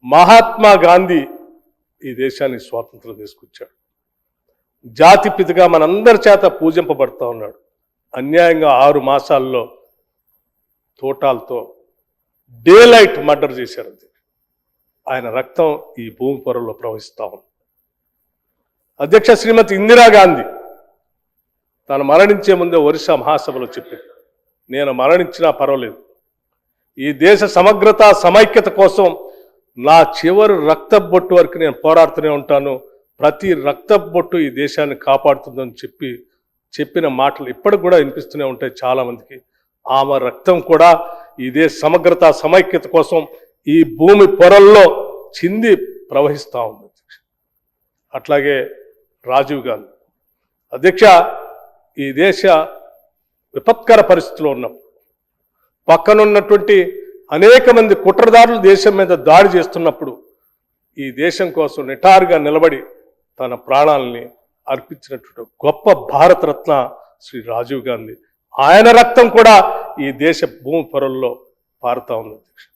మహాత్మా గాంధీ ఈ దేశానికి స్వాతంత్రం తీసుకొచ్చాడు. జాతిపితగా మనందరి చేత పూజింపబడతా ఉన్నాడు. అన్యాయంగా 6 మాసాల్లో తోటాలతో డే లైట్ మర్డర్ చేశారు. ఆయన రక్తం ఈ భూమి పొరల్లో ప్రవహిస్తూ ఉంది. అధ్యక్ష శ్రీమతి ఇందిరాగాంధీ తాను మరణించే ముందే ఒరిస్సా మహాసభలో చెప్పింది, నేను మరణించినా పర్వాలేదు, ఈ దేశ సమగ్రత సమైక్యత కోసం నా చివరి రక్తబొట్టు వరకు నేను పోరాడుతూనే ఉంటాను, ప్రతి రక్తబొట్టు ఈ దేశాన్ని కాపాడుతుందని చెప్పిన మాటలు ఇప్పటికి కూడా వినిపిస్తూనే ఉంటాయి చాలామందికి. ఆమె రక్తం కూడా ఈ దేశ సమగ్రత సమైక్యత కోసం ఈ భూమి పొరల్లో చింది ప్రవహిస్తూ ఉంది. అట్లాగే రాజీవ్ గాంధీ అధ్యక్ష, ఈ దేశ విపత్కర పరిస్థితిలో ఉన్నప్పుడు పక్కనున్నటువంటి అనేక మంది కుట్రదారులు దేశం మీద దాడి చేస్తున్నప్పుడు ఈ దేశం కోసం నిటారుగా నిలబడి తన ప్రాణాలని అర్పించినటువంటి గొప్ప భారతరత్న శ్రీ రాజీవ్ గాంధీ. ఆయన రక్తం కూడా ఈ దేశ భూమి పొరల్లో పారుతా ఉంది.